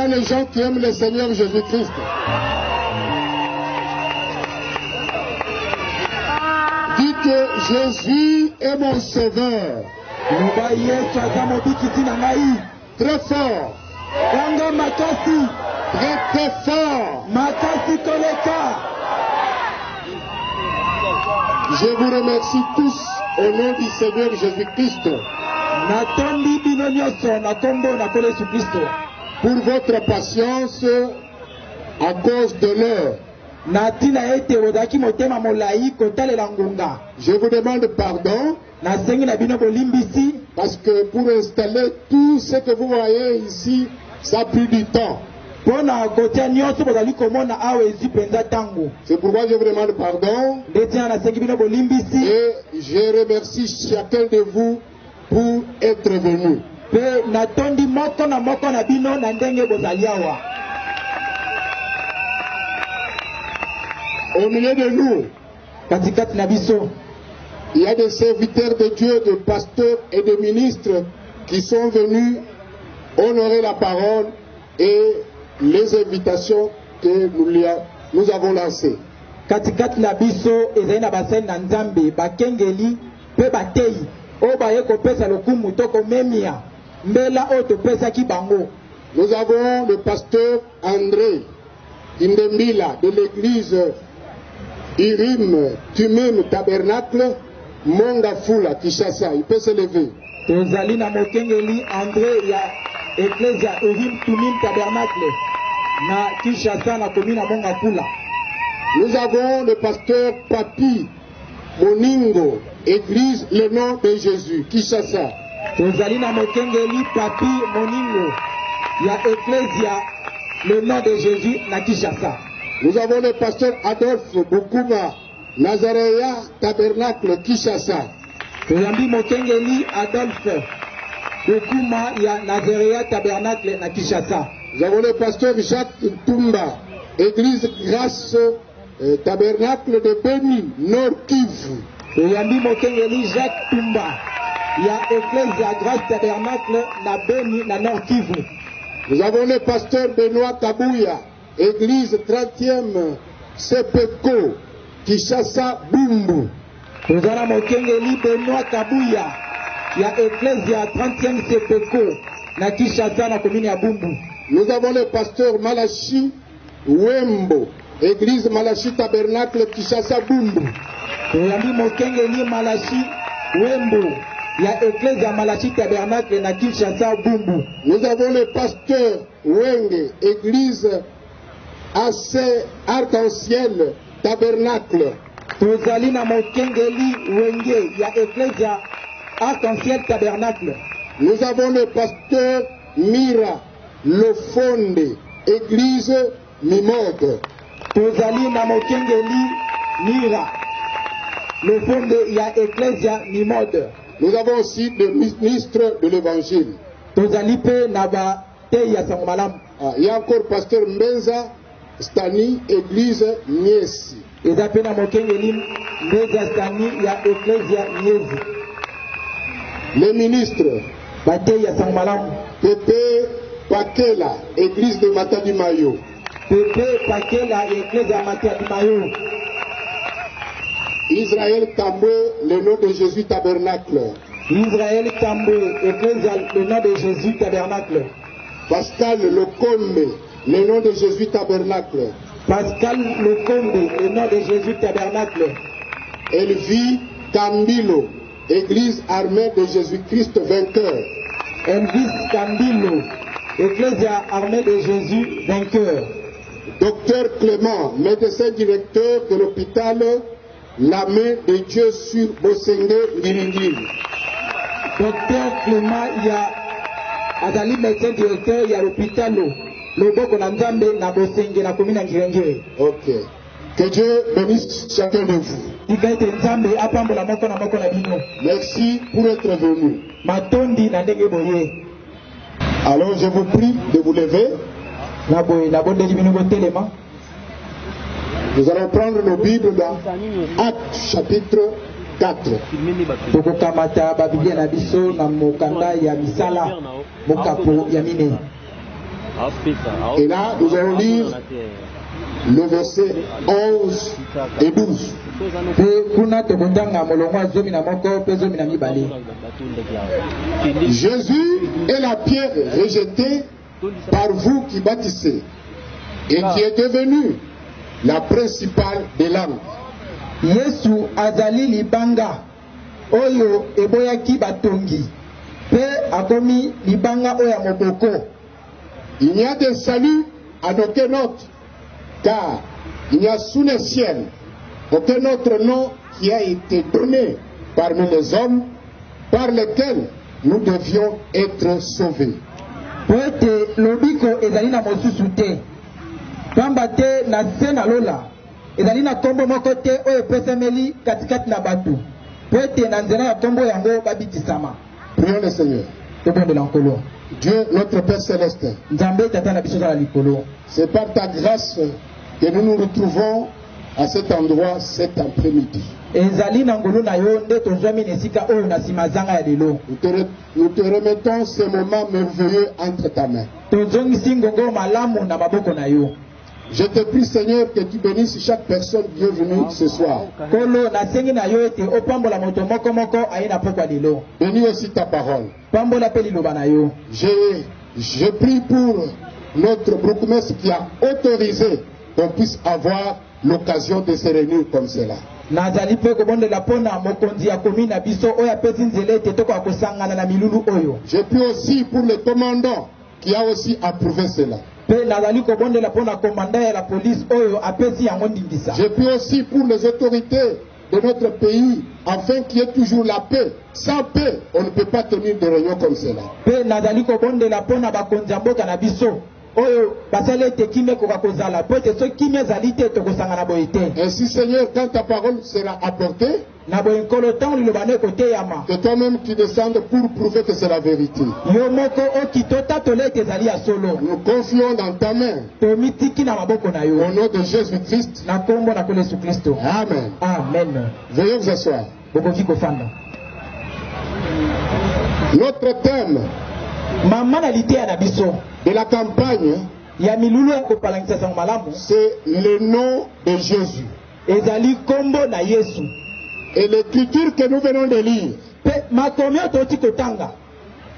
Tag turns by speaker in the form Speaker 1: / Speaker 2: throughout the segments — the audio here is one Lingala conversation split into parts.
Speaker 1: a les gens qui aiment le Seigneur Jésus-Christ? Dites que Jésus est mon sauveur. Très fort. Très très fort. Je vous remercie tous au nom du Seigneur Jésus-Christ pour votre patience à cause de l'heure. Je vous demande pardon parce que pour installer tout ce que vous voyez ici, ça a pris du temps. C'est pourquoi je vous demande pardon et je remercie chacun de vous pour être venu. Au milieu de nous, il y a des serviteurs de Dieu, de pasteurs et de ministres qui sont venus honorer la parole et les invitations que nous avons lancées. Nous avons le pasteur André Indembila de l'église Irim Tumim Tabernacle Mongafula Kishasa. Il peut se lever.
Speaker 2: André ya Ecclesia Irim Tumim Tabernacle na Kishasa na komina Mongafula.
Speaker 1: Nous avons le pasteur Papi Moningo, église le nom de Jésus, Kishasa.
Speaker 2: Tozalina Mokengeli Papi Moningo ya Ecclesia le nom de Jésus na Kishasa.
Speaker 1: Nous avons le pasteur Adolphe Bukuma, Nazaréa Tabernacle, Kishasa.
Speaker 2: Tozambi Mokengeli Adolphe Bukuma ya Nazaréa Tabernacle na Kishasa.
Speaker 1: Nous avons le pasteur Jacques Tumba, église Grâce Tabernacle de Beni, Nord Kivu.
Speaker 2: Tozambi Mokengeli Jacques Tumba ya Ecclesia Grâce Tabernacle na Beni na Nord Kivu.
Speaker 1: Nous avons le pasteur Benoît Kabouya, église 30e Sepeko, Kishasa Bumbu.
Speaker 2: Nous avons Mokengeli Benoît Kabouya, ya Ecclesia 30e Sepeko, na Kishasa na commune ya Bumbu.
Speaker 1: Nous avons le pasteur Malachi Wembo, église Malachi Tabernacle, Kishasa Bumbu.
Speaker 2: Nous avons Mokengeli Malachi Wembo, ya Ecclesia Malachi Tabernacle na Kishasa Bumbu.
Speaker 1: Nous avons le pasteur Wenge, église AC Arc-en-Ciel Tabernacle.
Speaker 2: Tozalina Mokengeli Wenge ya Ecclesia Arc-en-Ciel Tabernacle.
Speaker 1: Nous avons le pasteur Mira Lofonde, église Mimode.
Speaker 2: Tozalina Mokengeli Mira Lofonde ya Ecclesia Mimode.
Speaker 1: Nous avons aussi le ministre de l'évangile.
Speaker 2: Tozalipe Naba Teya Sangomalam.
Speaker 1: Il y a encore pasteur Mbenza Stani, église Niesi.
Speaker 2: Ezapena Mokengeli Mbenza Stani ya Ecclesia Niesi.
Speaker 1: Les ministres
Speaker 2: Bateya Sangomalam.
Speaker 1: Pepe Pakela, église de Matadi Mayo.
Speaker 2: Pepe Pakela, Ecclesia Matadi Mayo.
Speaker 1: Israël Tambwe, le nom de Jésus Tabernacle.
Speaker 2: Israël Tambwe, Ecclesia, le nom de Jésus Tabernacle.
Speaker 1: Pascal Lokombe, le nom de Jésus Tabernacle.
Speaker 2: Pascal Lokombe, le nom de Jésus Tabernacle.
Speaker 1: Elvie Kambilo, église armée de Jésus-Christ vainqueur.
Speaker 2: Elvis Kambilo, Ecclesia armée de Jésus vainqueur.
Speaker 1: Docteur Clément, médecin directeur de l'hôpital La main de Dieu sur Bosenge Ngiringiri.
Speaker 2: Docteur Clément, il y a Azali médecin directeur, il y a l'hôpital Loboko Nzambe na Bosenge na commune Ngiringiri.
Speaker 1: Ok. Que Dieu bénisse chacun de vous. Merci pour être venu. Alors je vous prie de vous lever. Nous allons prendre nos Bibles dans Actes chapitre 4. Et là, nous allons lire le verset 11 et 12. Jésus est la pierre rejetée par vous qui bâtissez et qui est devenue la principale des langues.
Speaker 2: Yesu azali libanga oyo eboyaki batongi pe akomi libanga oya moboko.
Speaker 1: Il n'y a de salut en aucun autre, car il n'y a sous le ciel aucun autre nom qui a été donné parmi les hommes par lequel nous devions être sauvés.
Speaker 2: Poete lobiko ezali na mosusu te. Pamba te na se na lola ezali na kombo moko te oyo epesameli katikati na bato. Poete na nzela ya kombo yango babitisama.
Speaker 1: Prions le Seigneur.
Speaker 2: Tobondela nkolo.
Speaker 1: Dieu, notre Père Céleste, c'est par ta grâce que nous nous retrouvons à cet endroit cet après-midi. Nous te remettons ce moment merveilleux entre ta main. Je te prie, Seigneur, que tu bénisses chaque personne qui est venue ce soir. Bénis aussi ta parole. Je prie pour notre bourgmestre qui a autorisé qu'on puisse avoir l'occasion de se réunir comme cela. Je prie aussi pour le commandant qui a aussi approuvé cela. Je prie aussi pour les autorités de notre pays afin qu'il y ait toujours la paix. Sans paix, on ne peut pas tenir de réunion comme cela. Ainsi, Seigneur, quand ta parole sera apportée, que toi-même tu descendes pour prouver que c'est la vérité. Nous confions dans ta main. Au nom de Jésus-Christ. Amen.
Speaker 2: Amen.
Speaker 1: Veuillez vous asseoir. Notre thème de la campagne, c'est le nom de Jésus. Et l'écriture que nous venons de lire,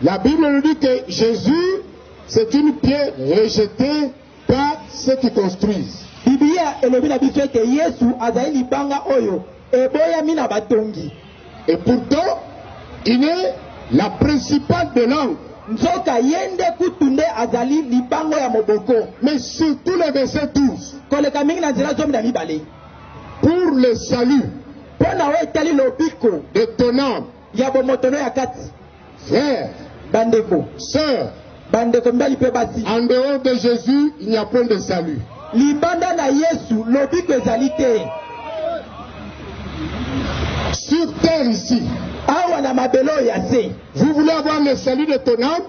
Speaker 1: la Bible nous dit que Jésus, c'est une pierre rejetée par ceux qui construisent. Et pourtant, il est la principale de langue. Mais surtout le verset 12. Pour le salut de ton âme, frère, sœur, en dehors de Jésus, il n'y a point de salut. Sur terre ici, vous voulez avoir le salut de ton âme?